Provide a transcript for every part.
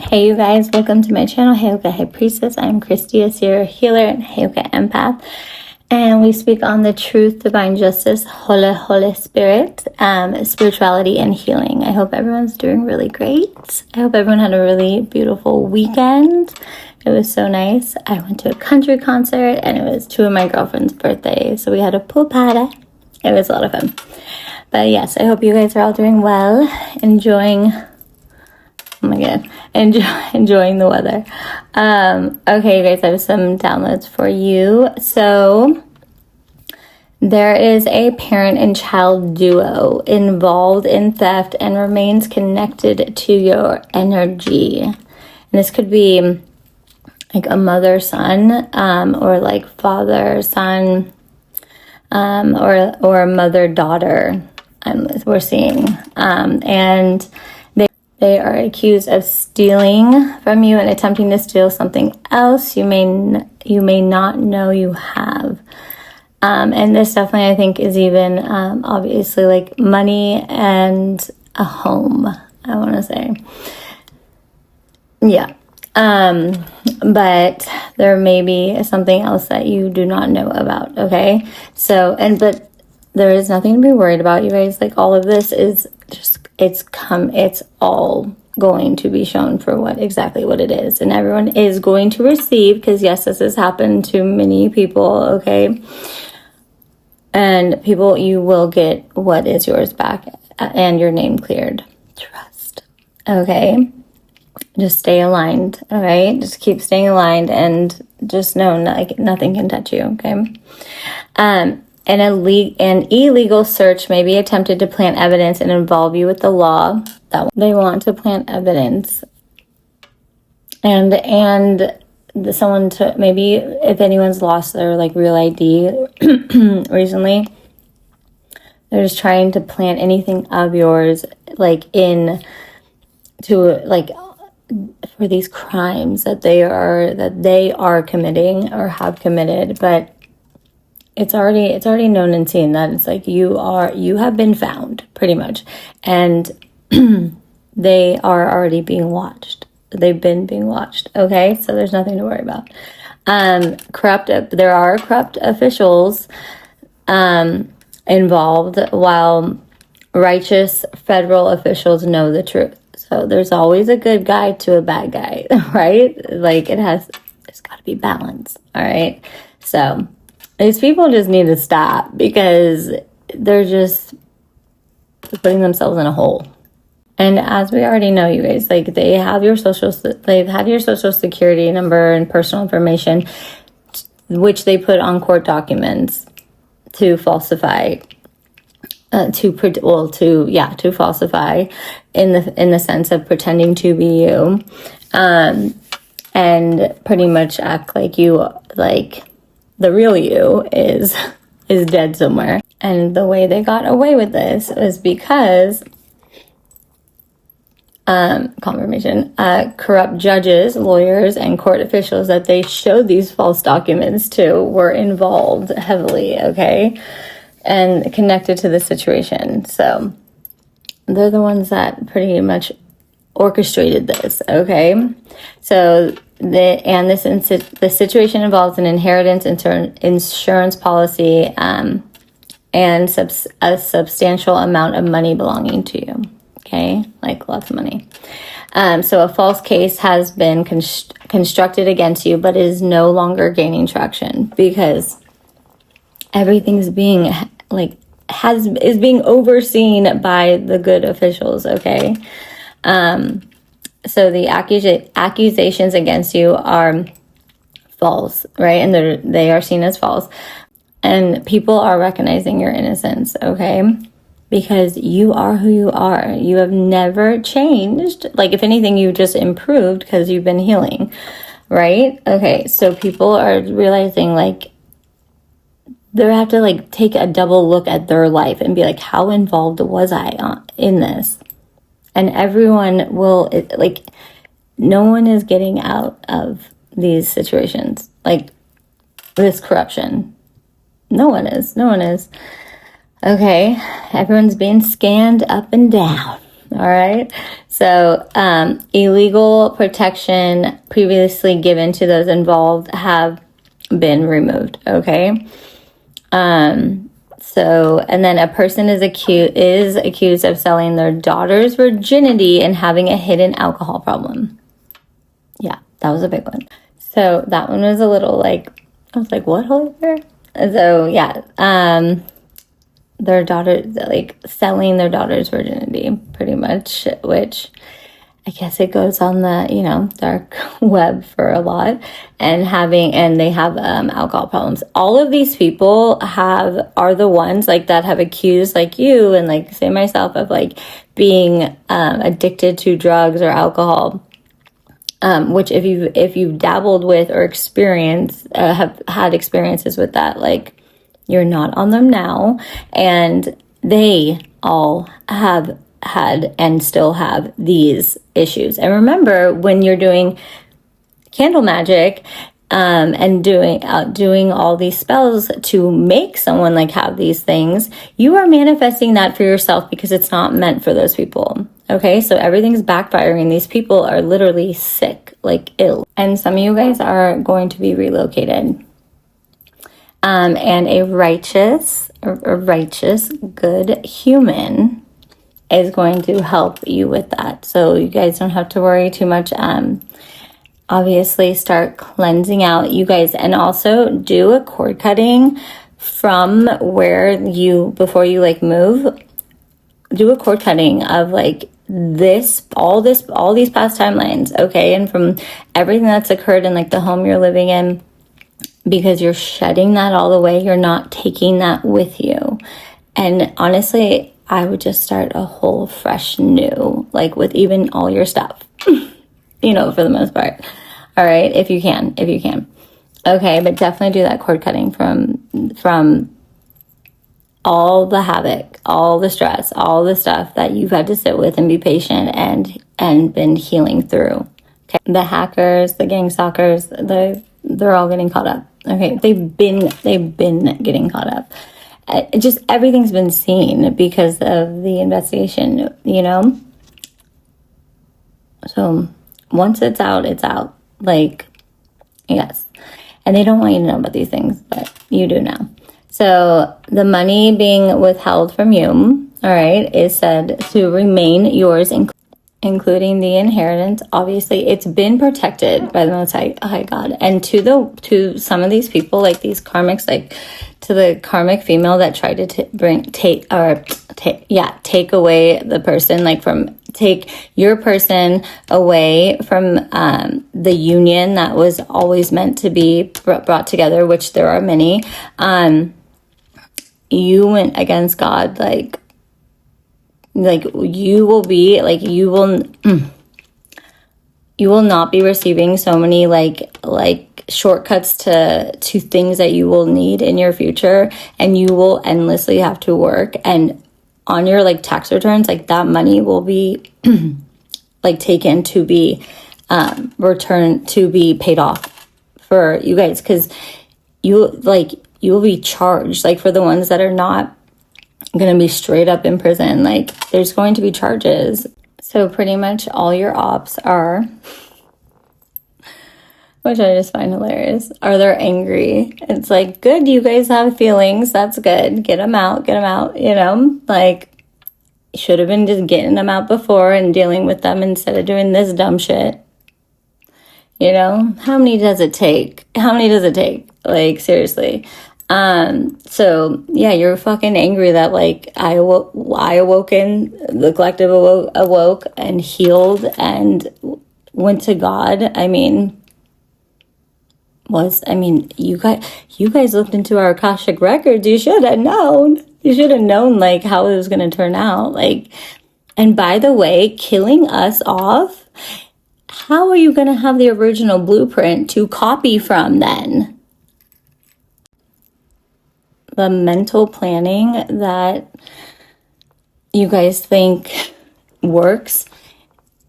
Hey you guys, welcome to my channel, Heyoka High Priestess. I'm Christy, a serial healer and Heyoka empath. And we speak on the truth, divine justice, Holy Spirit, spirituality, and healing. I hope everyone's doing really great. I hope everyone had a really beautiful weekend. It was so nice. I went to a country concert and it was two of my girlfriend's birthdays. So we had a pool party. It was a lot of fun. But yes, I hope you guys are all doing well, enjoying the weather. Okay, you guys, I have some downloads for you. So there is a parent and child duo involved in theft and remains connected to your energy. And this could be like a mother-son, or like father-son, or a mother-daughter, we're seeing. And they are accused of stealing from you and attempting to steal something else you may not know you have. And this definitely, I think, is even obviously like money and a home, I want to say. Yeah. But there may be something else that you do not know about, okay? But there is nothing to be worried about, you guys. Like, all of this is just, it's all going to be shown for exactly what it is. And everyone is going to receive, because yes, this has happened to many people, okay? And people, you will get what is yours back and your name cleared. Trust, okay? Just stay aligned, all right? Just keep staying aligned and just know nothing can touch you, okay? An illegal search may be attempted to plant evidence and involve you with the law. They want to plant evidence. And someone to, maybe if anyone's lost their like real ID recently, they're just trying to plant anything of yours like for these crimes that they are committing or have committed. But it's already known and seen that it's like you have been found, pretty much, and they are already being watched. They've been being watched, okay? So there's nothing to worry about. There are corrupt officials involved, while righteous federal officials know the truth. So there's always a good guy to a bad guy, right? Like, there's got to be balance, all right? So these people just need to stop, because they're just putting themselves in a hole. And as we already know, you guys, like, they've had your social security number and personal information, which they put on court documents to falsify, to falsify in the sense of pretending to be you, and pretty much act like the real you is dead somewhere. And the way they got away with this was because corrupt judges, lawyers, and court officials that they showed these false documents to were involved heavily, okay, and connected to the situation. So they're the ones that pretty much orchestrated this, okay? So the situation involves an inheritance insurance policy, and a substantial amount of money belonging to you. Okay, like lots of money. So a false case has been constructed against you, but is no longer gaining traction, because everything's being is being overseen by the good officials. Okay. So the accusations against you are false, right? And they are seen as false. And people are recognizing your innocence, okay? Because you are who you are. You have never changed. Like, if anything, you just improved because you've been healing, right? Okay, so people are realizing, like, they have to, like, take a double look at their life and be like, how involved was I in this? And everyone will, no one is getting out of these situations, like this corruption. No one is. Okay, everyone's being scanned up and down. All right. So, illegal protection previously given to those involved have been removed. Okay. So, and then a person is accused of selling their daughter's virginity and having a hidden alcohol problem. Yeah, that was a big one. So that one was a little like, I was like, what, Holy Spirit? And so, yeah, their daughter, like selling their daughter's virginity, pretty much, which I guess it goes on the, you know, dark web for a lot, and they have alcohol problems. All of these people are the ones like that have accused like you and like say myself of like being addicted to drugs or alcohol. Which if you've dabbled with or have had experiences with that, like you're not on them now, and they all have had and still have these issues. And remember, when you're doing candle magic and doing all these spells to make someone like have these things, you are manifesting that for yourself because it's not meant for those people. Okay, so everything's backfiring. These people are literally sick, like ill. And some of you guys are going to be relocated. And a righteous, good human is going to help you with that. So you guys don't have to worry too much. Obviously, start cleansing out, you guys. And also do a cord cutting from before you like move. Do a cord cutting of like all these past timelines, okay? And from everything that's occurred in like the home you're living in, because you're shedding that all away. You're not taking that with you. And honestly, I would just start a whole fresh new, like with even all your stuff, you know, for the most part. All right. If you can. Okay. But definitely do that cord cutting from all the havoc, all the stress, all the stuff that you've had to sit with and be patient and been healing through. Okay. The hackers, the gang stalkers, they're all getting caught up. Okay. They've been getting caught up. Just everything's been seen because of the investigation, you know? So once it's out, it's out. Like, yes. And they don't want you to know about these things, but you do now. So the money being withheld from you, all right, is said to remain yours, including the inheritance. Obviously, it's been protected by the Most High God. And to some of these people, like these karmics, like to the karmic female that tried to take away the person, like take your person away from the union that was always meant to be brought together, which there are many. You went against God, like you will be like you will not be receiving so many like shortcuts to things that you will need in your future, and you will endlessly have to work, and on your like tax returns, like that money will be like taken to be returned to be paid off for you guys, because you will be charged, like for the ones that are not going to be straight up in prison, like there's going to be charges. So pretty much all your ops are, which I just find hilarious, are they're angry. It's like, good, you guys have feelings, that's good, get them out, you know, like should have been just getting them out before and dealing with them instead of doing this dumb shit. You know, how many does it take? Like, seriously. So yeah, you're fucking angry that like I awoken, the collective awoke and healed and went to God. I mean, you guys looked into our Akashic records. You should have known like how it was going to turn out. Like, and by the way, killing us off, how are you going to have the original blueprint to copy from then? The mental planning that you guys think works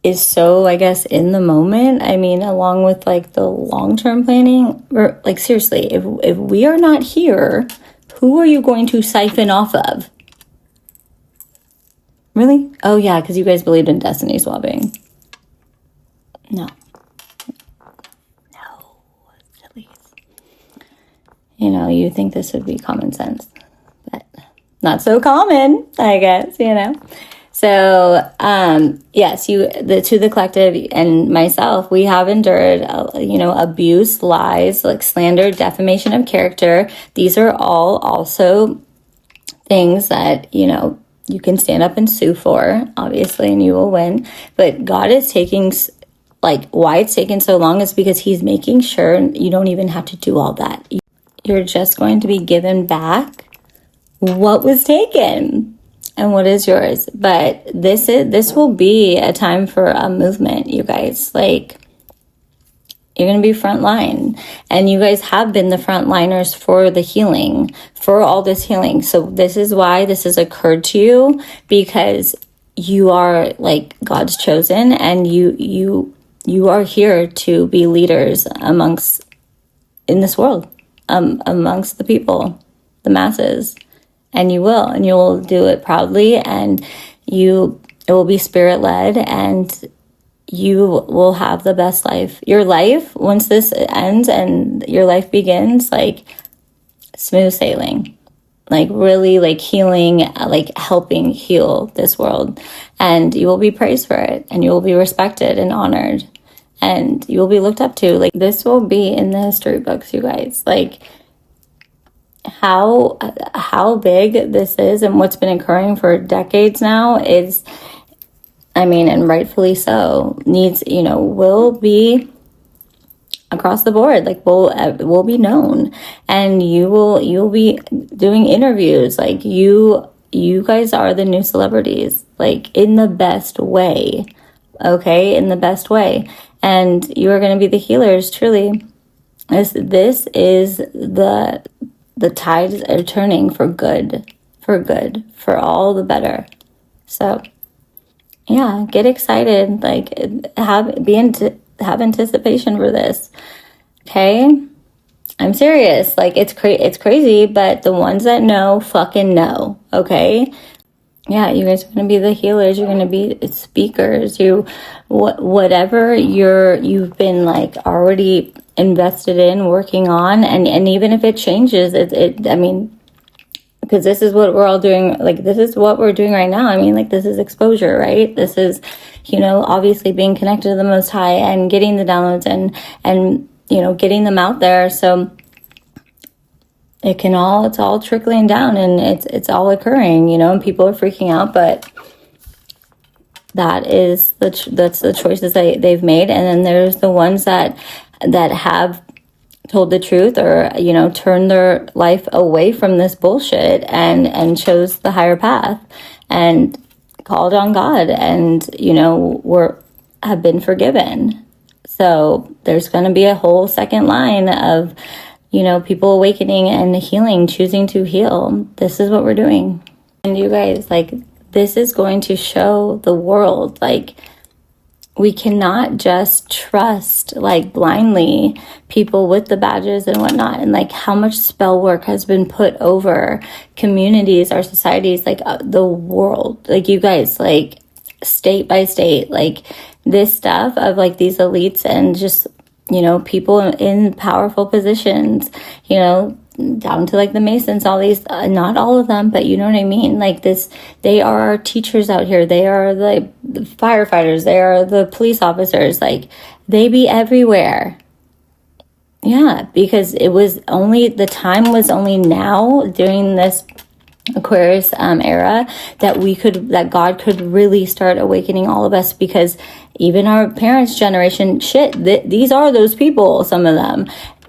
is so, I guess, in the moment. I mean, along with like the long-term planning, or like seriously, if we are not here, who are you going to siphon off of? Really? Oh yeah, because you guys believed in destiny swapping. No. Silly. You know, you think this would be common sense, but not so common, I guess, you know. So, yes, to the collective and myself, we have endured, abuse, lies, like slander, defamation of character. These are all also things that, you can stand up and sue for, obviously, and you will win. But God is taking, why it's taken so long is because he's making sure you don't even have to do all that. You're just going to be given back what was taken and what is yours. But this will be a time for a movement, you guys. You're going to be frontline, and you guys have been the frontliners for the healing, for all this healing. So this is why this has occurred to you, because you are God's chosen, and you are here to be leaders in this world, amongst the people, the masses. And you will do it proudly, and it will be spirit-led, and you will have the best life. Your life, once this ends and your life begins, smooth sailing, really healing, helping heal this world. And you will be praised for it, and you will be respected and honored, and you will be looked up to. This will be in the history books, you guys. How big this is and what's been occurring for decades now is, and rightfully so, will be across the board. Will be known, and you'll be doing interviews. You guys are the new celebrities, in the best way, okay? In the best way. And you are going to be the healers, truly. This is the tides are turning for good, for all the better. So, yeah, get excited. Have anticipation for this. Okay, I'm serious. It's crazy, but the ones that know fucking know. Okay. Yeah, you guys are going to be the healers. You're going to be speakers. Whatever you've been already invested in, working on, and even if it changes, because this is what we're all doing. This is what we're doing right now. This is exposure, right? This is, obviously being connected to the Most High and getting the downloads and getting them out there. So it's all trickling down, and it's all occurring, and people are freaking out, but that's the choices they've made. And then there's the ones that have told the truth, or turned their life away from this bullshit and chose the higher path and called on God, and have been forgiven. So there's going to be a whole second line of people awakening and healing, choosing to heal. This is what we're doing. And you guys, this is going to show the world, we cannot just trust, blindly people with the badges and whatnot. And, how much spell work has been put over communities, our societies, the world. You guys, state by state, this stuff of, these elites and just, people in powerful positions, down to the Masons, all these, not all of them, but you know what I mean? They are our teachers out here. They are the firefighters. They are the police officers. They be everywhere. Yeah, because the time was only now during this Aquarius era that God could really start awakening all of us, because even our parents' generation, these are those people, some of them.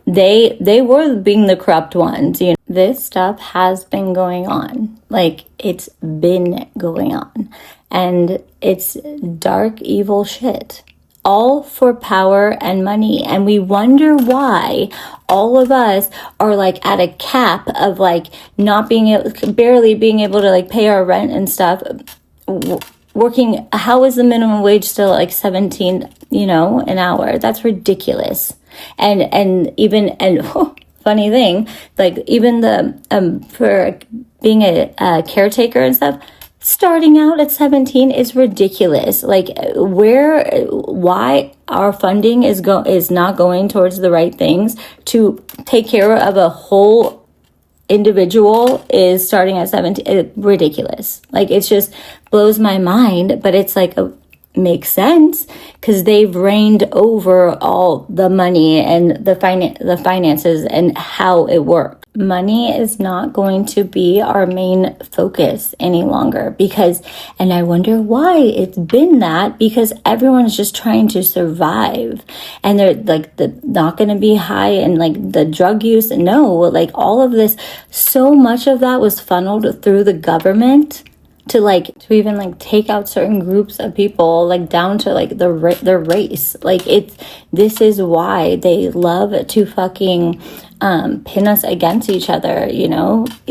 They were being the corrupt ones. This stuff has been going on. It's been going on. And it's dark, evil shit. All for power and money. And we wonder why all of us are at a cap of not being able, barely being able to pay our rent and stuff. Working, how is the minimum wage still 17, an hour? That's ridiculous. And funny thing, even for being a caretaker and stuff, starting out at 17 is ridiculous. Like, why our funding is not going towards the right things to take care of a whole individual is starting at 17. Ridiculous. Like, it just blows my mind, but it's like makes sense because they've reigned over all the money and the finances and how it works. Money is not going to be our main focus any longer and I wonder why it's been that, because everyone's just trying to survive, and they're like not going to be high and like the drug use. No, like all of this, so much of that was funneled through the government to even take out certain groups of people, like down to like their race. Like this is why they love to fucking pin us against each other,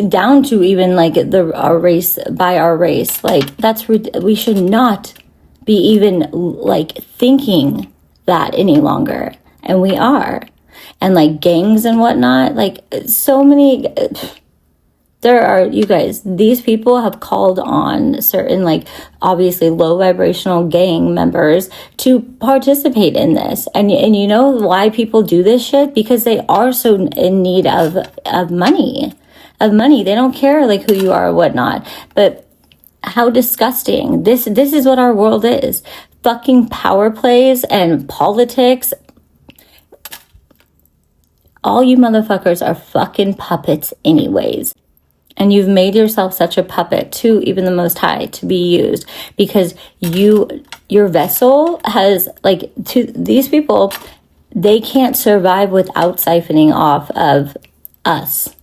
down to even like our race by our race. Like we should not be even like thinking that any longer, and we are. And like gangs and whatnot, like so many. You guys, these people have called on certain, like, obviously low vibrational gang members to participate in this. And you know why people do this shit? Because they are so in need of money. They don't care, like, who you are or whatnot. But how disgusting. This is what our world is. Fucking power plays and politics. All you motherfuckers are fucking puppets anyways. And you've made yourself such a puppet to even the Most High to be used, because your vessel has, like, to these people, they can't survive without siphoning off of us.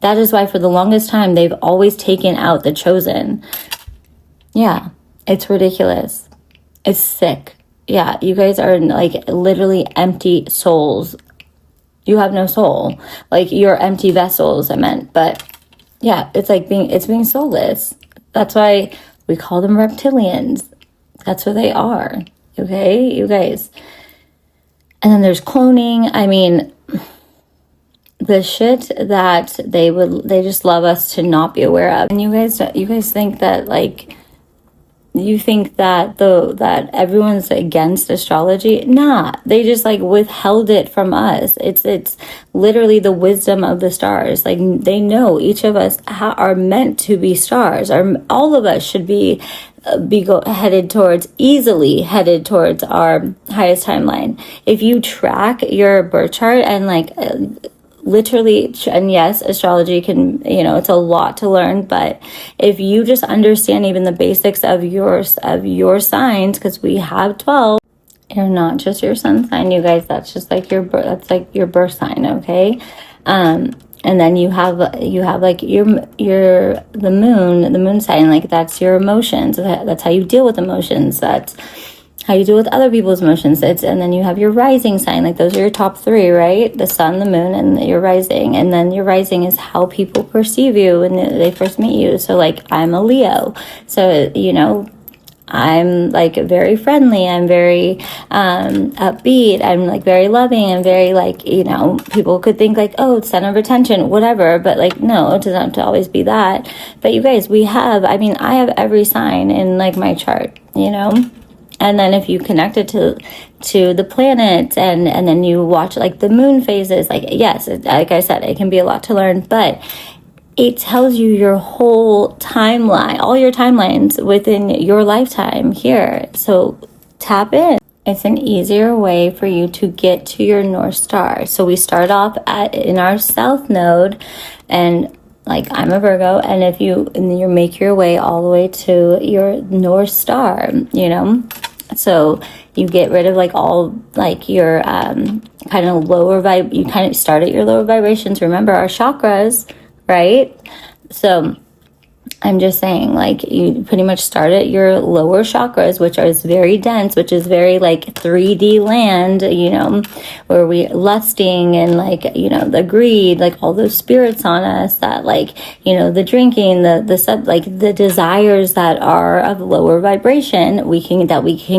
That is why for the longest time, they've always taken out the chosen. Yeah, it's ridiculous. It's sick. Yeah, you guys are like literally empty souls. You have no soul. Like, you're empty vessels, I meant, but yeah, it's being soulless. That's why we call them reptilians. That's what they are. Okay, you guys. And then there's cloning. I mean, the shit that they just love us to not be aware of. And you guys think that, like, you think that that everyone's against astrology? Nah, they just like withheld it from us. It's literally the wisdom of the stars. Like, they know each of us are meant to be stars. All of us should be easily headed towards our highest timeline. If you track your birth chart and like literally, and yes, astrology can, it's a lot to learn, but if you just understand even the basics of your signs, because we have 12, you're not just your sun sign, you guys, that's just like your birth sign, okay? And then you have like the moon sign, like that's your emotions. That's how you deal with emotions. That's how you deal with other people's emotions. And then you have your rising sign, like those are your top 3, right? The sun, the moon, and your rising. And then your rising is how people perceive you when they first meet you. So like, I'm a Leo, so I'm like very friendly, I'm very upbeat, I'm like very loving, and very like, people could think like, oh, it's center of attention, whatever, but like, no, it doesn't have to always be that. But you guys, I have every sign in like my chart, And then if you connect it to the planets and then you watch like the moon phases, like, yes, like I said, it can be a lot to learn, but it tells you your whole timeline, all your timelines within your lifetime here. So tap in. It's an easier way for you to get to your North Star. So we start off in our South Node, and like, I'm a Virgo, and if you make your way all the way to your North Star, so you get rid of like all like your kind of you kind of start at your lower vibrations. Remember our chakras, right? So I'm just saying, like, you pretty much start at your lower chakras, which is very dense, which is very like 3D land, where we lusting and like, the greed, like all those spirits on us that like, the drinking, the desires that are of lower vibration, we can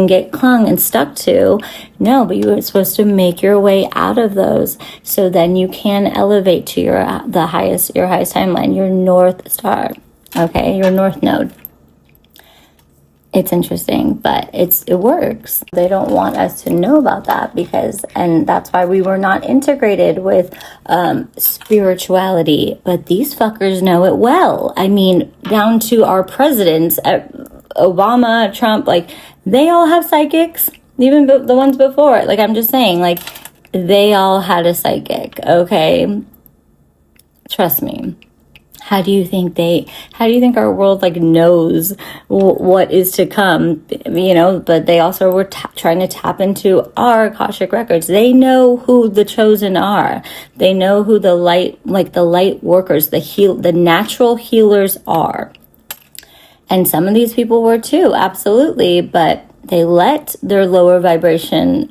get clung and stuck to. No, but you are supposed to make your way out of those, so then you can elevate to your highest timeline, your North Star. Okay, your North Node. It's interesting, but it works. They don't want us to know about that and that's why we were not integrated with spirituality. But these fuckers know it well. I mean, down to our presidents, Obama, Trump, like they all have psychics, even the ones before. Like I'm just saying, like they all had a psychic. Okay, trust me. How do you think our world like knows what is to come, but they also were trying to tap into our Akashic records. They know who the chosen are. They know who the light workers, the natural healers are. And some of these people were too, absolutely, but they let their lower vibration,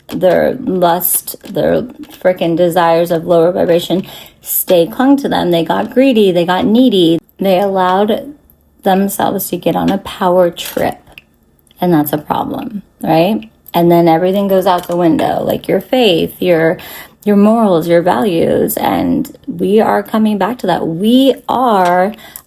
their lust, their freaking desires of lower vibration stay clung to them. They got greedy, they got needy. They allowed themselves to get on a power trip. And that's a problem, right? And then everything goes out the window, like your faith, your morals, your values. And we are coming back to that.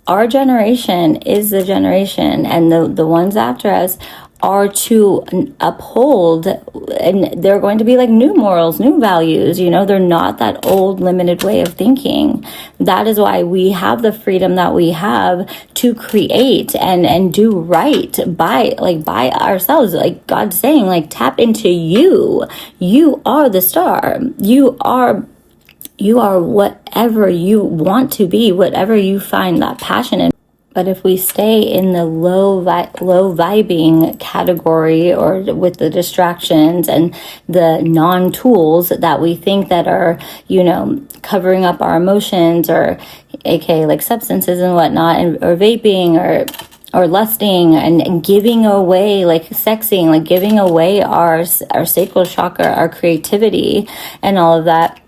Our generation is the generation, and the ones after us are to uphold, and they're going to be like new morals, new values. They're not that old limited way of thinking. That is why we have the freedom that we have to create and do right by ourselves. Like God's saying, like tap into you. You are the star. You are whatever you want to be, whatever you find that passion in. But if we stay in the low vibing category, or with the distractions and the non-tools that we think that are, covering up our emotions, or aka like substances and whatnot, or vaping, or lusting, and giving away, like sexing, like giving away our sacral chakra, our creativity and all of that,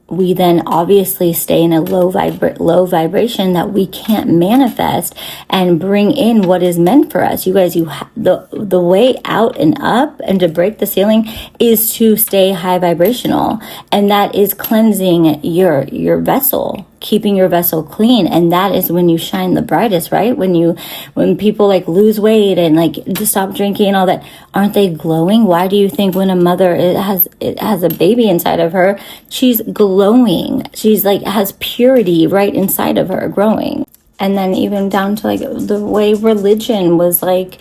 we then obviously stay in a low vibration that we can't manifest and bring in what is meant for us. You guys, the way out and up and to break the ceiling is to stay high vibrational, and that is cleansing your vessel, keeping your vessel clean. And that is when you shine the brightest, right? When people like lose weight and like stop drinking and all that, aren't they glowing? Why do you think when a mother has a baby inside of her, she's glowing? She's like has purity right inside of her growing. And then even down to like the way religion was like,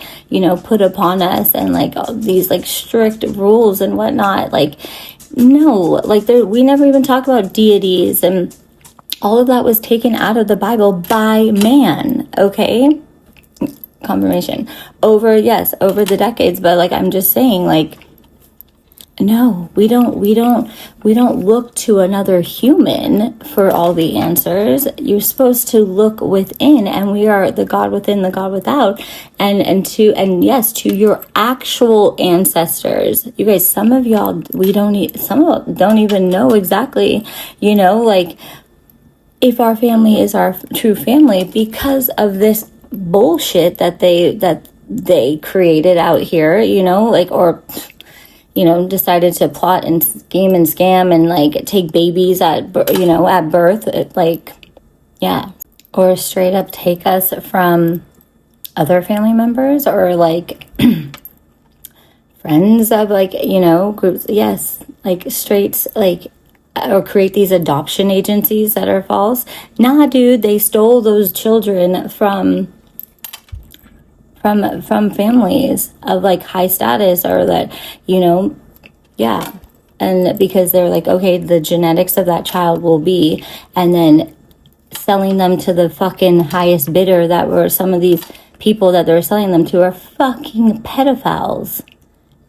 put upon us, and like all these like strict rules and whatnot. Like, no, like we never even talk about deities, and all of that was taken out of the Bible by man, okay? Confirmation. Over the decades, but like I'm just saying, like, no, we don't look to another human for all the answers. You're supposed to look within, and we are the God within, the God without, and to your actual ancestors. You guys, some of y'all don't even know exactly, like if our family is our true family, because of this bullshit that they created out here, decided to plot and scheme and scam and like take babies at birth, or straight up take us from other family members, or like friends of groups. Yes, like straight, like, or create these adoption agencies that are false. Nah, dude, they stole those children from families of like high status, or that, and because they're like, okay, the genetics of that child will be, and then selling them to the fucking highest bidder, that were some of these people that they're selling them to are fucking pedophiles.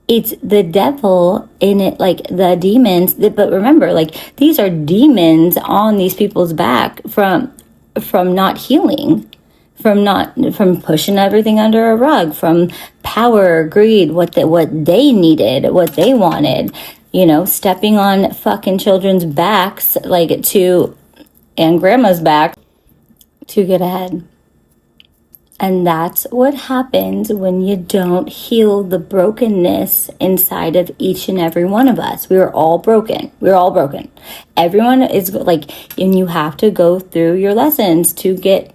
It's the devil in it, like the demons. But remember, like these are demons on these people's back from not healing, from pushing everything under a rug, from power, greed, what they needed, what they wanted, stepping on fucking children's backs, and grandma's back to get ahead. And that's what happens when you don't heal the brokenness inside of each and every one of us. We are all broken. We're all broken. Everyone is like, and you have to go through your lessons to get,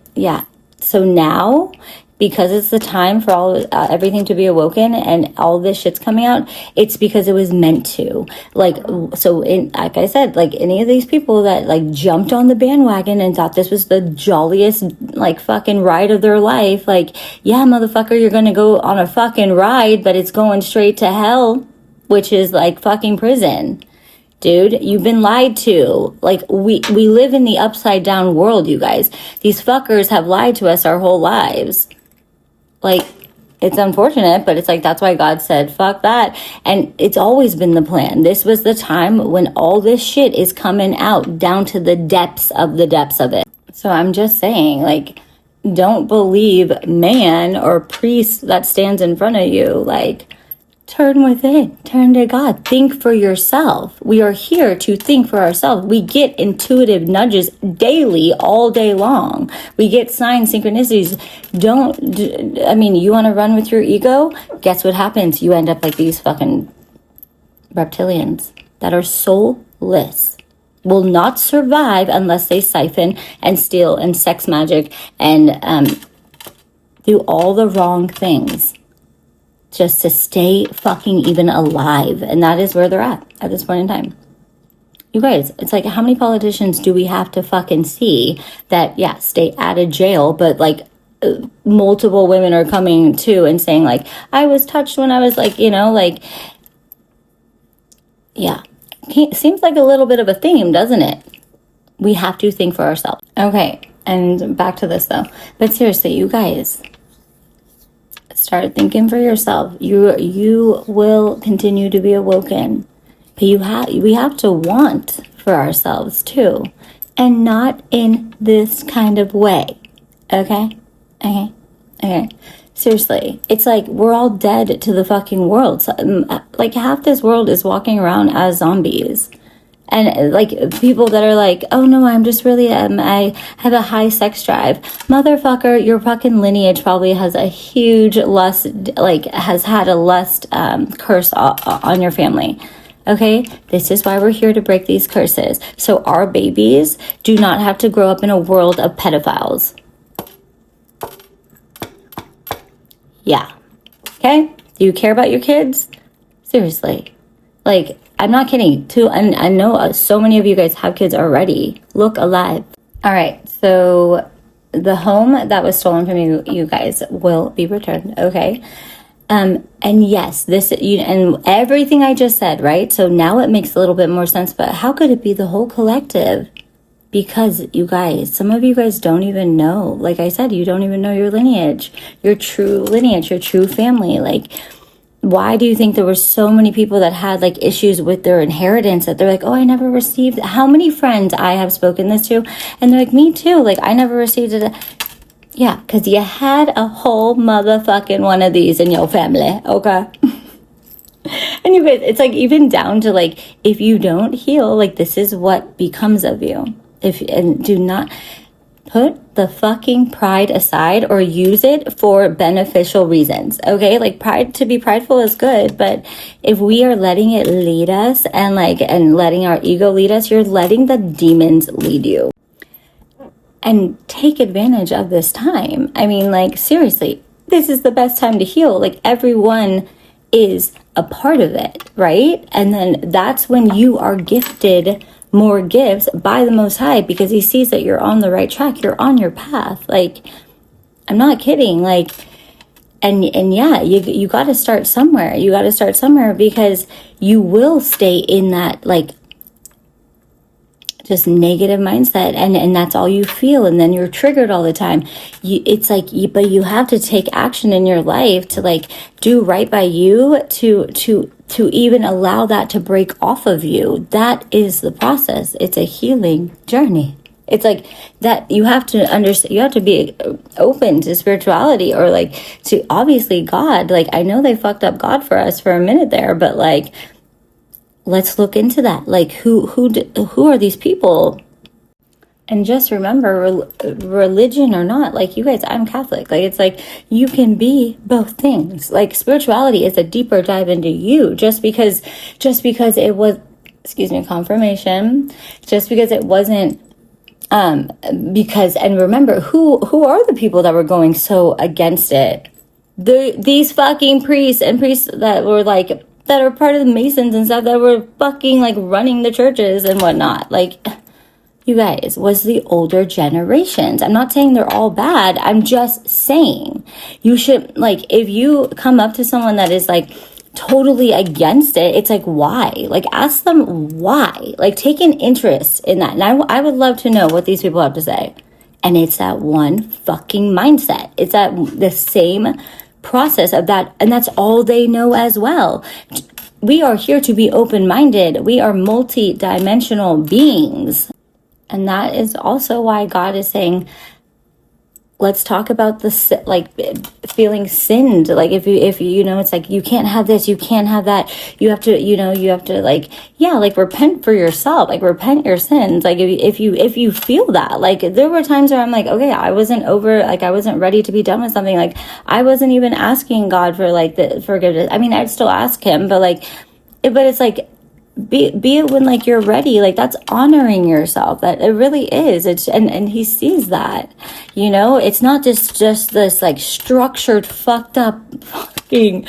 So now because it's the time for all everything to be awoken and all this shit's coming out, it's because it was meant to. Like, so like I said, like any of these people that like jumped on the bandwagon and thought this was the jolliest like fucking ride of their life, like, yeah, motherfucker, you're gonna go on a fucking ride, but it's going straight to hell, which is like fucking prison. Dude, you've been lied to. Like, we live in the upside down world, you guys. These fuckers have lied to us our whole lives. Like, it's unfortunate, but it's like, that's why God said, fuck that. And it's always been the plan. This was the time when all this shit is coming out down to the depths of it. So I'm just saying, like, don't believe man or priest that stands in front of you. Like, turn within, turn to God, think for yourself. We are here to think for ourselves. We get intuitive nudges daily, all day long. We get signs, synchronicities. You want to run with your ego? Guess what happens? You end up like these fucking reptilians that are soulless, will not survive unless they siphon and steal and sex magic and do all the wrong things just to stay fucking even alive. And that is where they're at this point in time. You guys, it's like, how many politicians do we have to fucking see that, yeah, stay out of jail, but like multiple women are coming to and saying like, I was touched when I was like, yeah. Seems like a little bit of a theme, doesn't it? We have to think for ourselves. Okay, and back to this though. But seriously, you guys, start thinking for yourself. You will continue to be awoken. But we have to want for ourselves too. And not in this kind of way. Okay? Seriously. It's like we're all dead to the fucking world. So, like half this world is walking around as zombies. And like people that are like, oh no, I'm just really, I have a high sex drive. Motherfucker, your fucking lineage probably has a huge lust, like has had a lust curse on your family. Okay? This is why we're here to break these curses. So our babies do not have to grow up in a world of pedophiles. Yeah. Okay? Do you care about your kids? Seriously. Like, I'm not kidding. And I know so many of you guys have kids already. Look alive. All right. So the home that was stolen from you guys will be returned. Okay. And yes, and everything I just said, right? So now it makes a little bit more sense, but how could it be the whole collective? Because you guys, some of you guys don't even know. Like I said, you don't even know your lineage, your true lineage, your true family. Like, why do you think there were so many people that had like issues with their inheritance that they're like, oh, I never received? How many friends I have spoken this to, and they're like, me too. Like, I never received it. Yeah, because you had a whole motherfucking one of these in your family, okay? And you guys, it's like even down to like, if you don't heal, like this is what becomes of you. And do not put the fucking pride aside or use it for beneficial reasons, okay? Like pride, to be prideful is good, but if we are letting it lead us and letting our ego lead us, you're letting the demons lead you. And take advantage of this time. I mean, like, seriously, this is the best time to heal. Like, everyone is a part of it, right? And then that's when you are gifted more gifts by the Most High, because he sees that you're on the right track. You're on your path. Like, I'm not kidding. Like, and yeah, you got to start somewhere. You got to start somewhere, because you will stay in that, like, just negative mindset, and that's all you feel, and then you're triggered all the time. It's like, but you have to take action in your life to like do right by you, to even allow that to break off of you. That is the process. It's a healing journey. It's like that you have to understand, you have to be open to spirituality, or like to obviously God. Like, I know they fucked up God for us for a minute there, but like, let's look into that. Like, who are these people? And just remember, religion or not, like, you guys, I'm Catholic. Like, it's like, you can be both things. Like, spirituality is a deeper dive into you. Just because it was, confirmation. Just because it wasn't Because, and remember, who are the people that were going so against it? These fucking priests that were like, that are part of the Masons and stuff, that were fucking like running the churches and whatnot. Like, you guys, was the older generations. I'm not saying they're all bad. I'm just saying you should, like, if you come up to someone that is like totally against it, it's like, why? Like, ask them why. Like, take an interest in that. And I would love to know what these people have to say. And it's that one fucking mindset. It's that the same process of that. And that's all they know as well. We are here to be open-minded. We are multi-dimensional beings. And that is also why God is saying, let's talk about the, like, feeling sinned. Like, if you know, it's like, you can't have this, you can't have that. You have to like, yeah, like, repent for yourself, like, repent your sins. Like, if you feel that, like, there were times where I'm like, okay, I wasn't ready to be done with something. Like, I wasn't even asking God for like the forgiveness. I mean, I'd still ask him, but it's like, be it when like you're ready. Like, that's honoring yourself. That it really is. It's and he sees that, you know. It's not just this like structured fucked up fucking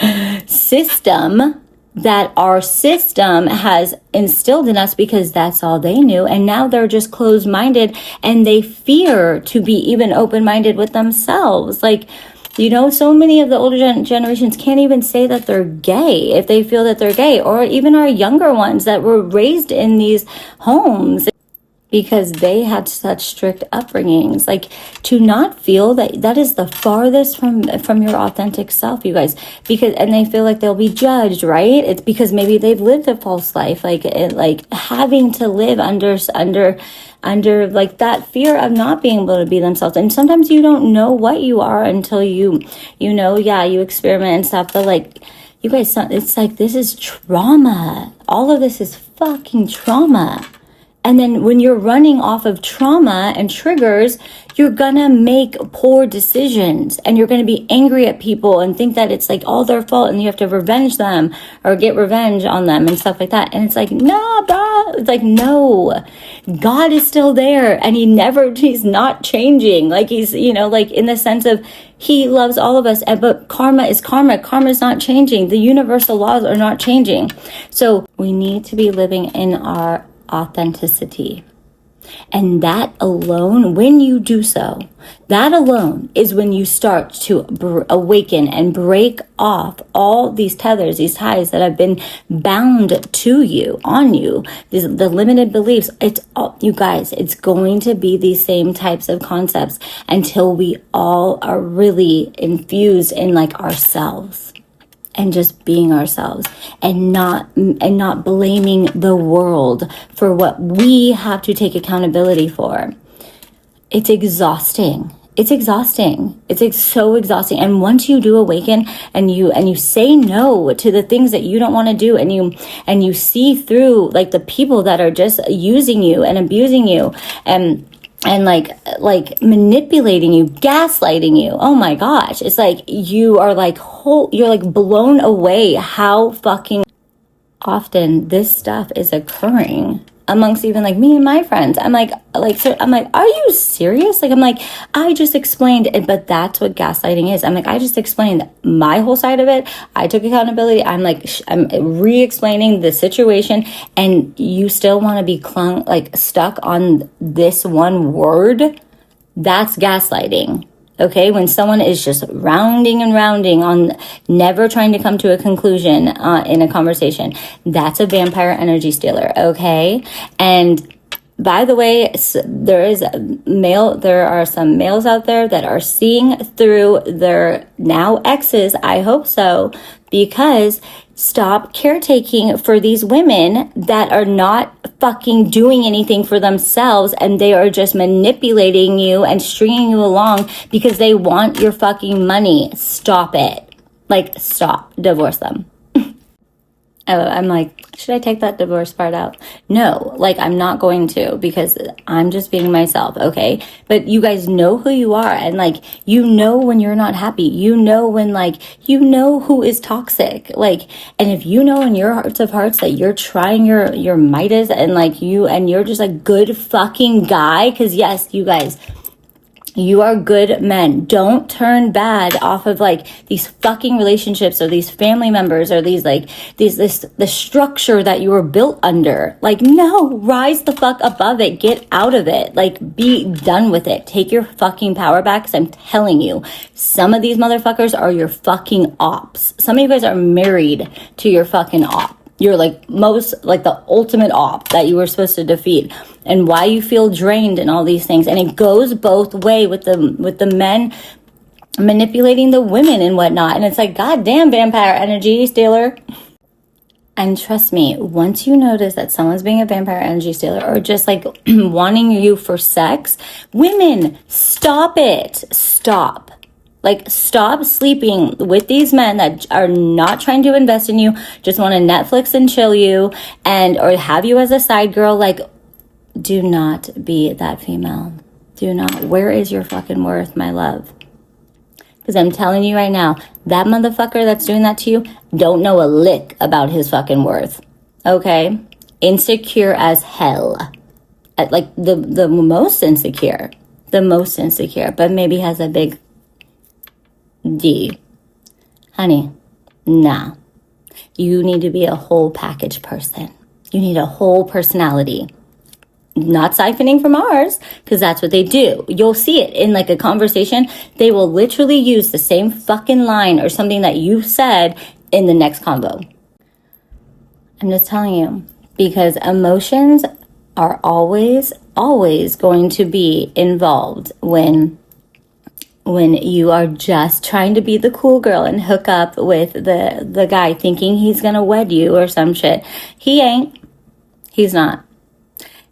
system that our system has instilled in us, because that's all they knew. And now they're just closed-minded, and they fear to be even open-minded with themselves. Like, you know, so many of the older generations can't even say that they're gay if they feel that they're gay, or even our younger ones that were raised in these homes, because they had such strict upbringings. Like, to not feel that is the farthest from your authentic self, you guys, because, and they feel like they'll be judged, right? It's because maybe they've lived a false life, like having to live under like that fear of not being able to be themselves. And sometimes you don't know what you are until you experiment and stuff. But like, you guys, it's like, this is trauma. All of this is fucking trauma. And then when you're running off of trauma and triggers, you're gonna make poor decisions, and you're gonna be angry at people and think that it's like all their fault, and you have to revenge them or get revenge on them and stuff like that. And it's like, no, bro. It's like, no, God is still there, and he's not changing. Like, he's, you know, like, in the sense of, he loves all of us, but karma is karma. Karma is not changing. The universal laws are not changing. So we need to be living in our authenticity. And that alone, when you do so, that alone is when you start to awaken and break off all these tethers, these ties that have been bound to you, on you, the limited beliefs. It's all, you guys, it's going to be these same types of concepts until we all are really infused in like ourselves. And just being ourselves, and not blaming the world for what we have to take accountability for. It's exhausting. It's exhausting. It's so exhausting. And once you do awaken, and you say no to the things that you don't want to do, and you see through like the people that are just using you and abusing you, and like manipulating you, gaslighting you. Oh my gosh. It's like you're like blown away how fucking often this stuff is occurring amongst even like me and my friends. I'm like, so I'm like, are you serious? Like, I'm like, I just explained it, but that's what gaslighting is. I'm like, I just explained my whole side of it. I took accountability. I'm like, I'm re-explaining the situation, and you still want to be stuck on this one word. That's gaslighting. Okay, when someone is just rounding and rounding on never trying to come to a conclusion in a conversation, that's a vampire energy stealer, okay? And by the way, there are some males out there that are seeing through their now exes, I hope so, because stop caretaking for these women that are not fucking doing anything for themselves, and they are just manipulating you and stringing you along because they want your fucking money. Stop it. Like, stop. Divorce them. I'm like, should I take that divorce part out? No, like I'm not going to, because I'm just being myself, okay? But you guys know who you are, and like, you know when you're not happy, you know when, like, you know who is toxic, like, and if you know in your hearts of hearts that you're trying your Midas, and like you're just a good fucking guy, because yes, you guys, you are good men. Don't turn bad off of like these fucking relationships or these family members or these like the structure that you were built under. Like, no, rise the fuck above it. Get out of it. Like, be done with it. Take your fucking power back, because I'm telling you, some of these motherfuckers are your fucking ops. Some of you guys are married to your fucking op. You're like the ultimate op that you were supposed to defeat, and why you feel drained and all these things. And it goes both way with the men manipulating the women and whatnot. And it's like, goddamn, vampire energy stealer. And trust me, once you notice that someone's being a vampire energy stealer, or just like wanting you for sex, women, stop it. Stop. Like, stop sleeping with these men that are not trying to invest in you, just want to Netflix and chill you, or have you as a side girl. Like, do not be that female. Do not. Where is your fucking worth, my love? Because I'm telling you right now, that motherfucker that's doing that to you don't know a lick about his fucking worth. Okay? Insecure as hell. Like, the most insecure. The most insecure. But maybe has a big D. Honey, nah. You need to be a whole package person. You need a whole personality. Not siphoning from ours, because that's what they do. You'll see it in like a conversation. They will literally use the same fucking line or something that you said in the next convo. I'm just telling you, because emotions are always going to be involved when you are just trying to be the cool girl and hook up with the guy thinking he's gonna wed you or some shit. He ain't. He's not.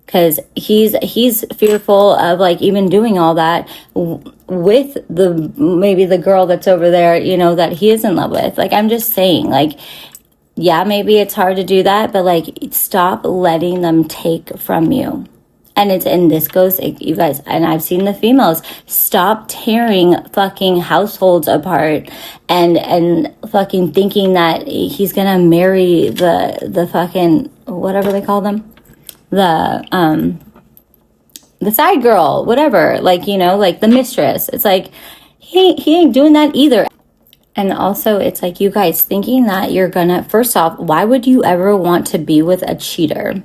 Because he's fearful of like even doing all that with maybe the girl that's over there, you know, that he is in love with. Like, I'm just saying, like, yeah, maybe it's hard to do that, but like, stop letting them take from you. And this goes, you guys, and I've seen the females, stop tearing fucking households apart and fucking thinking that he's gonna marry the fucking, whatever they call them, the side girl, whatever, like, you know, like the mistress. It's like, he ain't doing that either. And also, it's like, you guys thinking that you're gonna, first off, why would you ever want to be with a cheater?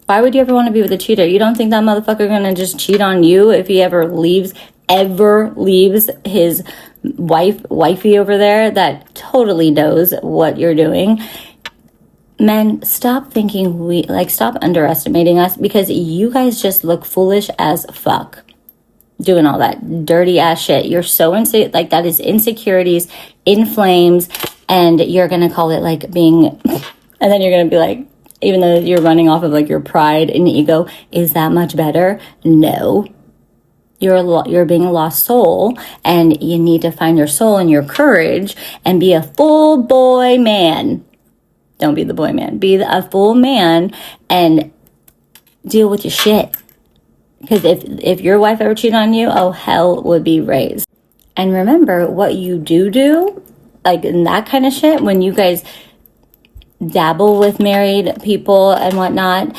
Why would you ever want to be with a cheater? You don't think that motherfucker gonna just cheat on you if he ever leaves his wifey over there that totally knows what you're doing? Men, stop thinking stop underestimating us, because you guys just look foolish as fuck doing all that dirty ass shit. You're so like, that is insecurities in flames, and you're gonna call it like being, and then you're gonna be like, even though you're running off of like your pride and ego, is that much better? No. You're being a lost soul, and you need to find your soul and your courage and be a full boy man. Don't be the boy man. Be a full man and deal with your shit. Because if your wife ever cheated on you, oh, hell would be raised. And remember, what you do, like in that kind of shit, when you guys dabble with married people and whatnot,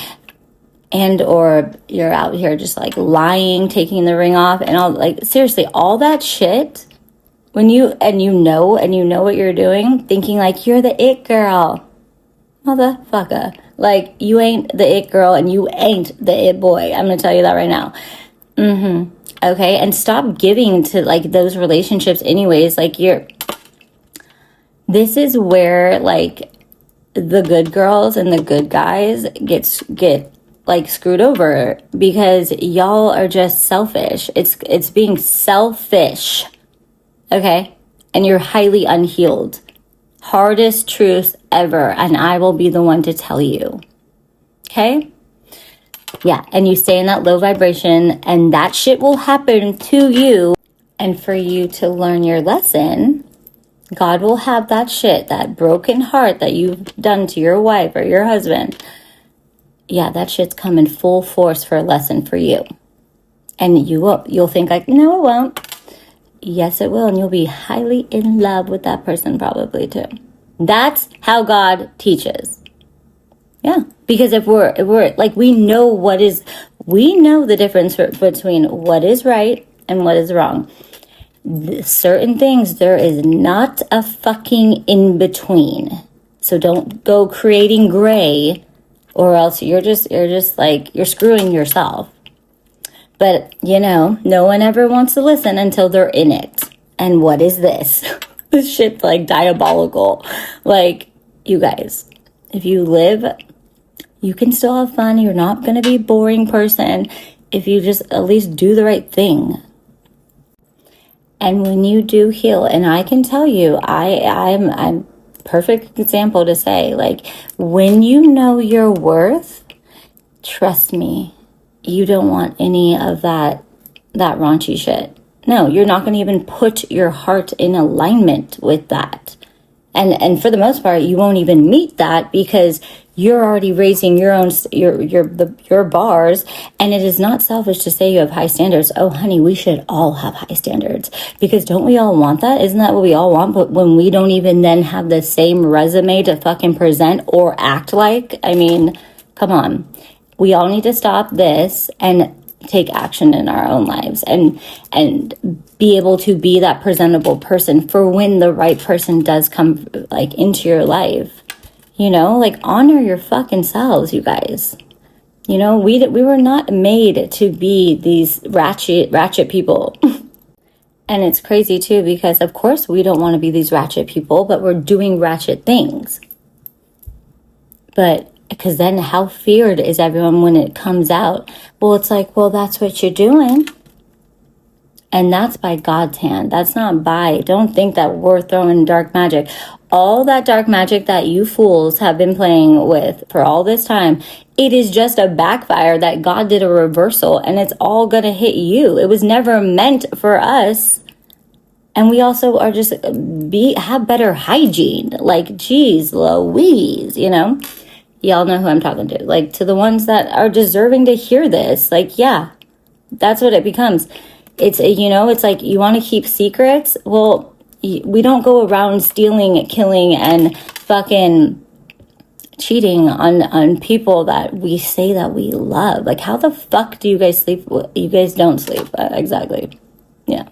and or you're out here just like lying, taking the ring off and all, like, seriously, all that shit, when you know what you're doing, thinking like you're the it girl, motherfucker, like, you ain't the it girl and you ain't the it boy. I'm gonna tell you that right now. Okay, and stop giving to like those relationships anyways. Like, this is where like the good girls and the good guys get like screwed over, because y'all are just selfish. It's being selfish, okay? And you're highly unhealed. Hardest truth ever, and I will be the one to tell you, okay? Yeah, and you stay in that low vibration, and that shit will happen to you. And for you to learn your lesson, God will have that shit, that broken heart that you've done to your wife or your husband. Yeah, that shit's coming full force for a lesson for you. And you'll think like, no, it won't. Yes, it will. And you'll be highly in love with that person probably too. That's how God teaches. Yeah. Because if we're like, we know the difference between what is right and what is wrong. Certain things, there is not a fucking in between. So don't go creating gray, or else you're just like, you're screwing yourself. But, no one ever wants to listen until they're in it. And what is this? This shit's like diabolical. Like, you guys, if you live, you can still have fun. You're not going to be a boring person if you just at least do the right thing. And when you do heal, and I can tell you, I'm perfect example to say, like, when you know your worth, trust me, you don't want any of that raunchy shit. No, you're not going to even put your heart in alignment with that. And for the most part, you won't even meet that because you're already raising your own your bars, and it is not selfish to say you have high standards. Oh, honey, we should all have high standards, because don't we all want that? Isn't that what we all want? But when we don't even then have the same resume to fucking present or act like, I mean, come on. We all need to stop this and take action in our own lives and be able to be that presentable person for when the right person does come like into your life. Like, honor your fucking selves, you guys. We were not made to be these ratchet people. And it's crazy too, because of course we don't want to be these ratchet people, but we're doing ratchet things. But because then how feared is everyone when it comes out? Well, it's like, well, that's what you're doing. And that's by God's hand. That's not don't think that we're throwing dark magic. All that dark magic that you fools have been playing with for all this time, it is just a backfire that God did a reversal, and it's all going to hit you. It was never meant for us. And we also are just have better hygiene. Like, geez, Louise, Y'all know who I'm talking to. Like, to the ones that are deserving to hear this. Like, yeah, that's what it becomes. It's, it's like, you want to keep secrets? Well, we don't go around stealing, killing, and fucking cheating on people that we say that we love. Like, how the fuck do you guys sleep? You guys don't sleep. Exactly. Yeah.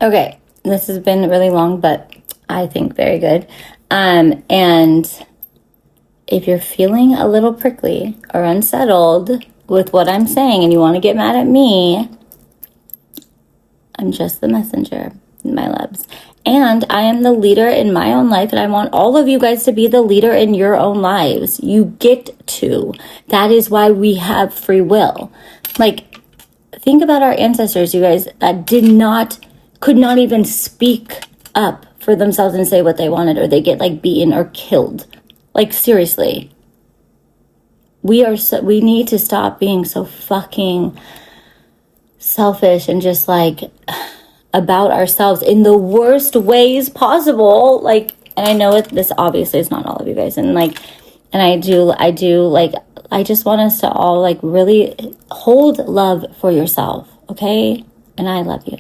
Okay. This has been really long, but I think very good. And if you're feeling a little prickly or unsettled with what I'm saying and you want to get mad at me, I'm just the messenger, my loves. And I am the leader in my own life, and I want all of you guys to be the leader in your own lives. You get to. That is why we have free will. Like, think about our ancestors, you guys, that could not even speak up for themselves and say what they wanted, or they get like beaten or killed. Like, seriously, we need to stop being so fucking selfish and just like about ourselves in the worst ways possible. Like, and I know this obviously is not all of you guys, and like, and I do like, I just want us to all like really hold love for yourself, okay? And I love you.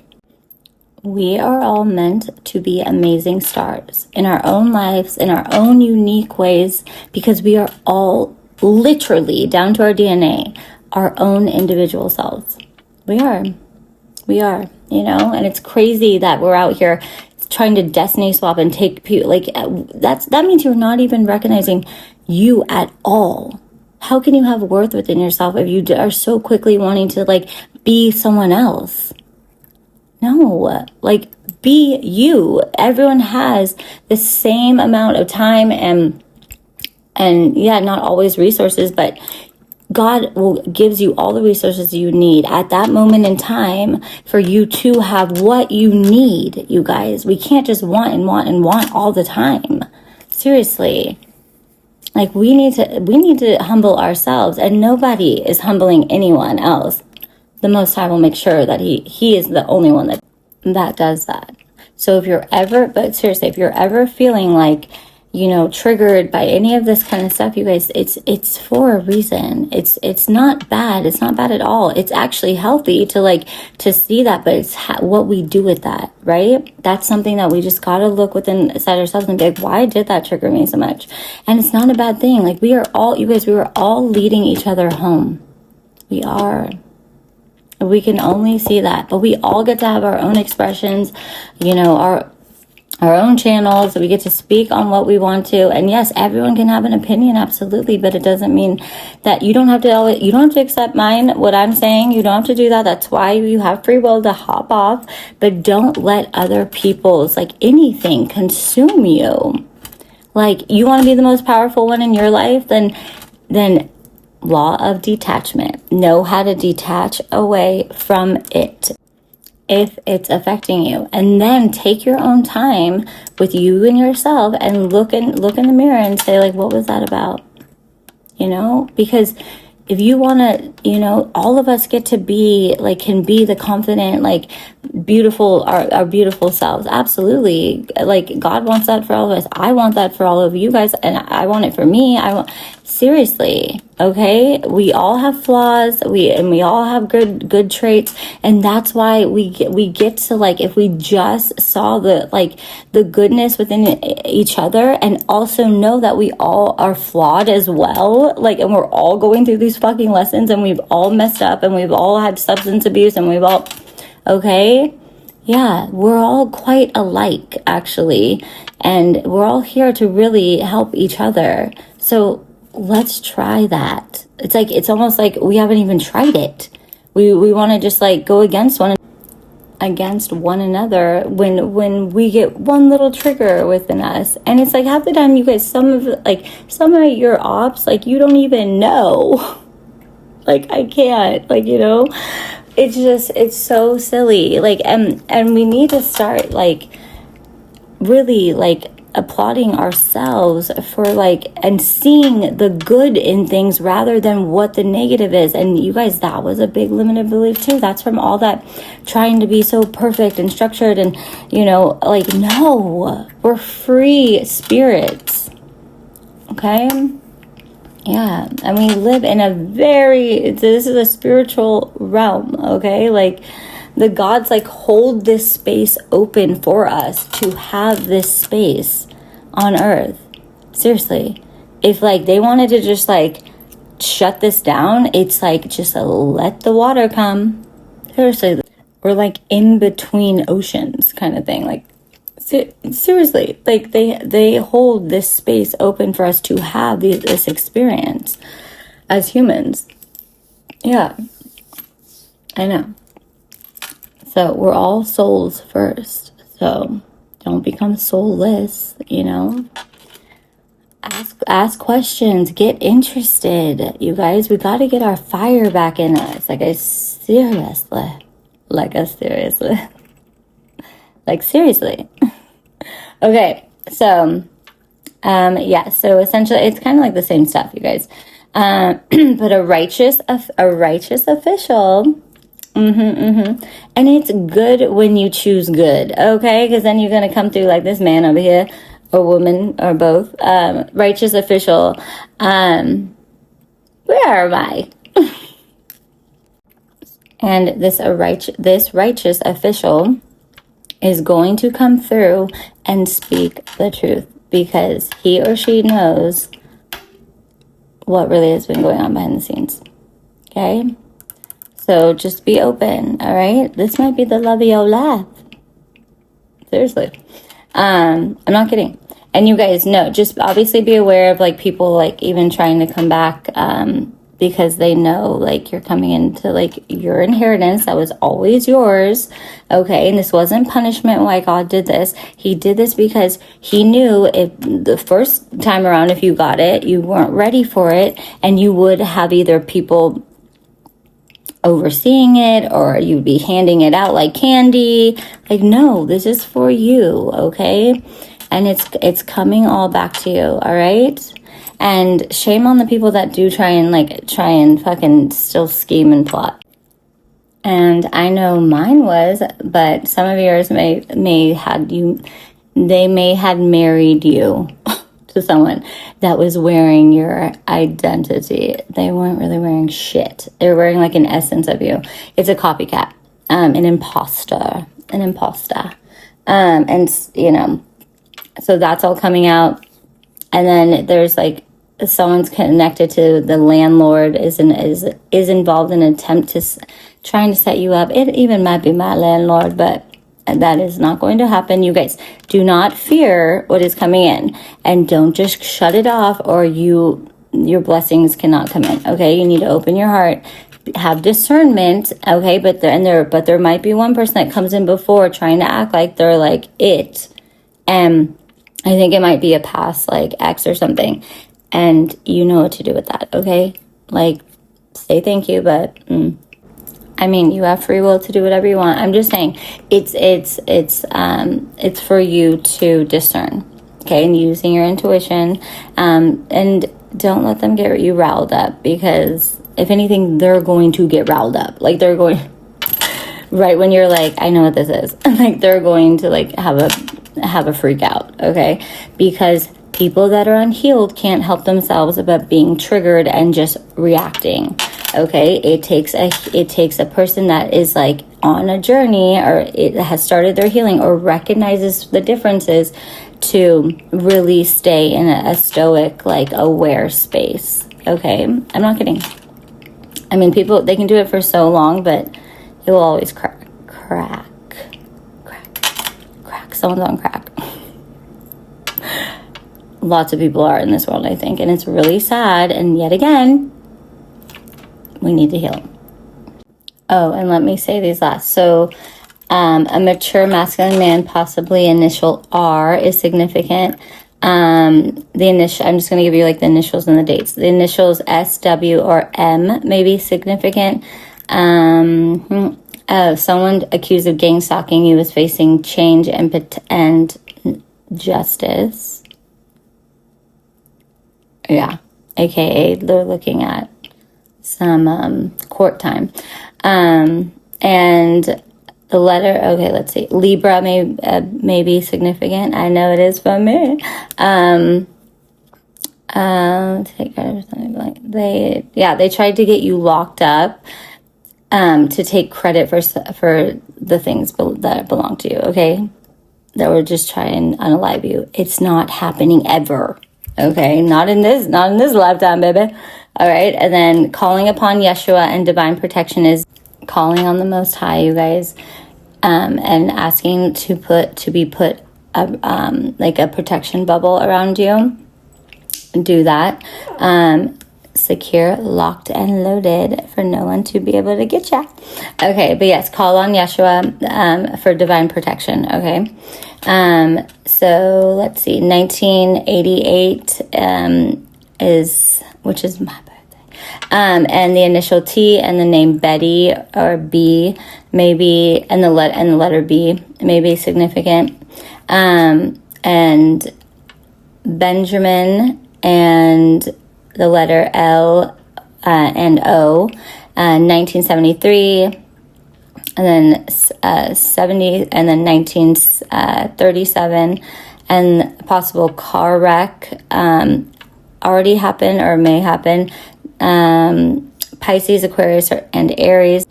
We are all meant to be amazing stars in our own lives, in our own unique ways, because we are all literally, down to our DNA, our own individual selves. We are, and it's crazy that we're out here trying to destiny swap and take people, like, that means you're not even recognizing you at all. How can you have worth within yourself if you are so quickly wanting to, like, be someone else? No, like, be you. Everyone has the same amount of time and yeah, not always resources, but God gives you all the resources you need at that moment in time for you to have what you need, you guys. We can't just want and want and want all the time. Seriously. Like, we need to humble ourselves, and nobody is humbling anyone else. The Most High will make sure that he is the only one that does that. So if you're ever, but seriously, if you're ever feeling like, triggered by any of this kind of stuff, you guys, it's for a reason. It's not bad. It's not bad at all. It's actually healthy to see that, but it's what we do with that, right? That's something that we just got to look inside ourselves and be like, why did that trigger me so much? And it's not a bad thing. Like, we are all leading each other home. We are. We can only see that, but we all get to have our own expressions, our own channels. We get to speak on what we want to. And yes, everyone can have an opinion, absolutely, but it doesn't mean that you don't have to accept what I'm saying. You don't have to do that. That's why you have free will to hop off, but don't let other people's anything consume you. Like, you want to be the most powerful one in your life, then law of detachment. Know how to detach away from it if it's affecting you, and then take your own time with you and yourself and look in the mirror and say, like, what was that about? Because if you want to, all of us get to be can be the confident, beautiful, our beautiful selves. Absolutely. Like, God wants that for all of us. I want that for all of you guys, and I want it for me. Seriously, okay? We all have flaws. We all have good traits, and that's why we get to, if we just saw the goodness within each other, and also know that we all are flawed as well, and we're all going through these fucking lessons, and we've all messed up, and we've all had substance abuse, and we've all, okay? Yeah, we're all quite alike, actually, and we're all here to really help each other. So let's try that. It's almost like we haven't even tried it. We want to just go against one another when we get one little trigger within us. And it's half the time, you guys, some of your ops, you don't even know. I can't, it's so silly. And we need to start really applauding ourselves for and seeing the good in things rather than what the negative is. And you guys, that was a big limited belief too. That's from all that trying to be so perfect and structured, and no, we're free spirits, okay? Yeah, and we live in this is a spiritual realm, okay? The gods hold this space open for us to have this space on earth. Seriously. If they wanted to just shut this down, it's just let the water come. Seriously. Or in between oceans kind of thing. Seriously. They hold this space open for us to have this experience as humans. Yeah. I know. So we're all souls first. So don't become soulless, Ask questions. Get interested. You guys, we got to get our fire back in us. Seriously. Okay. So, so essentially it's kind of the same stuff, you guys. But a righteous official. And it's good when you choose good, okay? Because then you're going to come through this man over here, or woman, or both. Righteous official. Where am I? And this righteous official is going to come through and speak the truth, because he or she knows what really has been going on behind the scenes, okay? So just be open, all right? This might be the love of your life. Seriously. I'm not kidding. And you guys know, just obviously be aware of people even trying to come back because they know you're coming into your inheritance that was always yours, okay? And this wasn't punishment why God did this. He did this because he knew if the first time around, if you got it, you weren't ready for it, and you would have either people overseeing it, or you'd be handing it out like candy. No, this is for you, okay? And it's coming all back to you, all right? And shame on the people that do try and fucking still scheme and plot. And I know mine was, but some of yours may have married you to someone that was wearing your identity. They weren't really wearing shit. They were wearing like an essence of you. It's a copycat, an imposter. And you know, so that's all coming out. And then there's like someone's connected to the landlord is involved in an attempt to trying to set you up. It even might be my landlord, but that is not going to happen. You guys do not fear what is coming in, and don't just shut it off, or your blessings cannot come in. Okay, you need to open your heart, have discernment. Okay, but there might be one person that comes in before trying to act like they're like it, and I think it might be a past like ex or something, and you know what to do with that. Okay, like say thank you, but. I mean, you have free will to do whatever you want. I'm just saying, it's for you to discern, okay, and using your intuition, and don't let them get you riled up, because if anything, they're going to get riled up. Like they're going right when you're like, I know what this is. Like they're going to like have a freak out, okay, because people that are unhealed can't help themselves but being triggered and just reacting. Okay, it takes a person that is like on a journey, or it has started their healing, or recognizes the differences, to really stay in a stoic, like aware space. Okay, I'm not kidding. I mean, people, they can do it for so long, but it will always crack. Someone's on crack. Lots of people are in this world, I think, and it's really sad. And yet again, we need to heal. Oh, and let me say these last. So, a mature masculine man, possibly initial R, is significant. The initial, I'm just going to give you like the initials and the dates. The initials S, W, or M may be significant. Someone accused of gang stalking you is facing change and justice. Yeah, aka they're looking at some court time. And the letter, okay, let's see. Libra may be significant. I know it is for me. Take credit for something like they tried to get you locked up, to take credit for the things that belong to you. Okay, that were just trying to unalive you. It's not happening ever. Okay, not in this lifetime, baby. All right, and then calling upon Yeshua and divine protection is calling on the Most High, you guys, and asking to be put like a protection bubble around you. Do that. Secure, locked, and loaded for no one to be able to get you. Okay, but yes, call on Yeshua for divine protection. Okay. So let's see, 1988 which is my birthday. And the initial T and the name Betty or B maybe, and the letter B may be significant. And Benjamin and the letter L and O, 1973, and then 70, and then 1937, and possible car wreck already happened or may happen. Pisces, Aquarius, and Aries.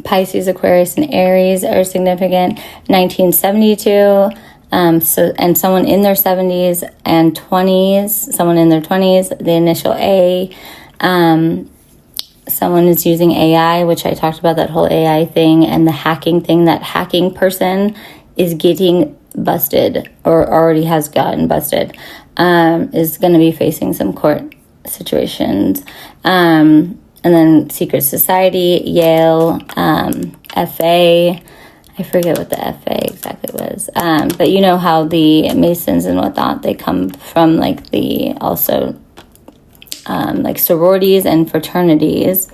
Pisces, Aquarius, and Aries are significant. 1972. And someone in their 70s and 20s, someone in their 20s, the initial A, someone is using AI, which I talked about, that whole AI thing, and the hacking thing. That hacking person is getting busted, or already has gotten busted, is going to be facing some court situations. And then Secret Society, Yale, FA, I forget what the FA exactly was. But you know how the Masons and whatnot, they come from like the also like sororities and fraternities.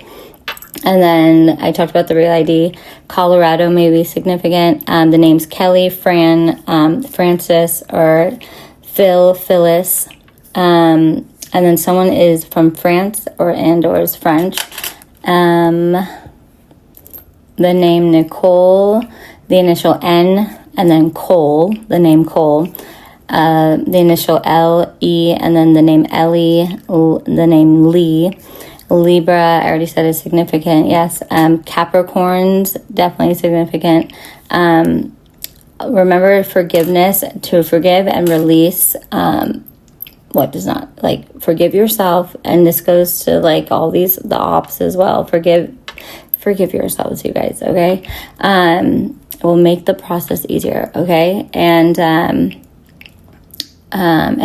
And then I talked about the real ID. Colorado may be significant. The names Kelly, Fran, Francis, or Phil, Phyllis. And then someone is from France or is French. the name Nicole, the initial N, and then Cole, the name Cole, the initial L, E, and then the name Ellie, the name Lee. Libra, I already said is significant. Yes. Capricorns, definitely significant. Remember forgiveness, to forgive and release. What does not, like, forgive yourself. And this goes to like all these, the ops as well. Forgive yourselves, you guys. Okay. It will make the process easier. Okay. And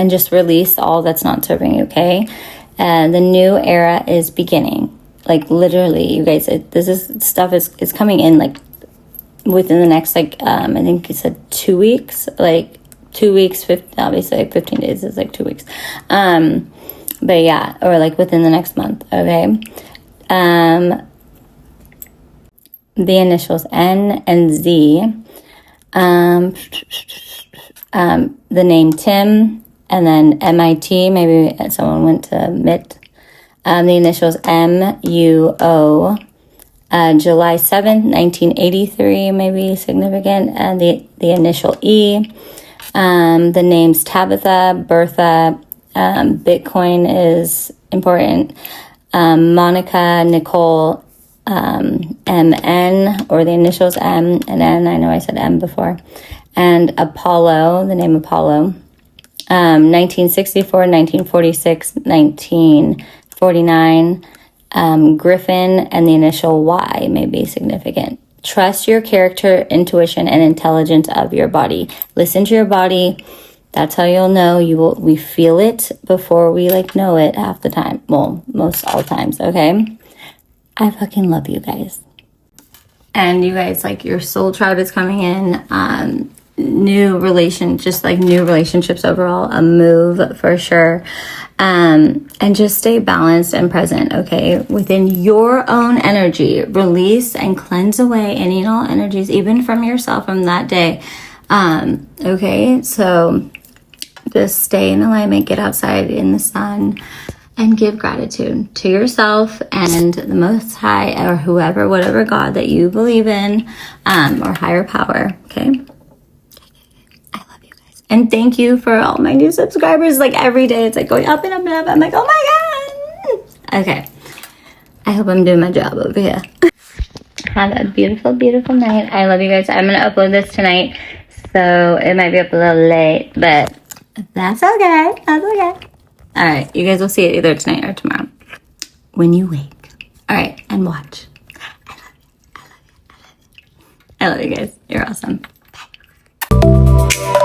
just release all that's not serving you. Okay. The new era is beginning. Like, literally, you guys, is coming in like within the next, like, I think you said 2 weeks, like 2 weeks, obviously like 15 days is like 2 weeks. But yeah, or like within the next month. Okay. The initials N and Z, the name Tim, and then MIT, maybe someone went to MIT. The initials MUO, July 7th, 1983, maybe significant. And the initial E, the names Tabitha, Bertha, Bitcoin is important. Monica, Nicole, MN, or the initials M and N. I know I said M before. And Apollo, the name Apollo. 1964, 1946, 1949. Griffin, and the initial Y may be significant. Trust your character, intuition, and intelligence of your body. Listen to your body. That's how you'll know. We feel it before we like know it half the time. Well, most all times, okay? I fucking love you guys. And you guys, like, your soul tribe is coming in. New relationships overall, a move for sure. And just stay balanced and present, okay? Within your own energy, release and cleanse away any and all energies, even from yourself from that day. Okay, so just stay in alignment, get outside in the sun, and give gratitude to yourself and the Most High, or whoever, whatever God that you believe in, or higher power, okay? And thank you for all my new subscribers. Like, every day it's like going up and up and up. I'm like, oh my God. Okay. I hope I'm doing my job over here. Have a beautiful, beautiful night. I love you guys. I'm going to upload this tonight, so it might be up a little late, but that's okay. That's okay. All right. You guys will see it either tonight or tomorrow when you wake. All right. And watch. I love you. I love you. I love you. I love you guys. You're awesome. Bye.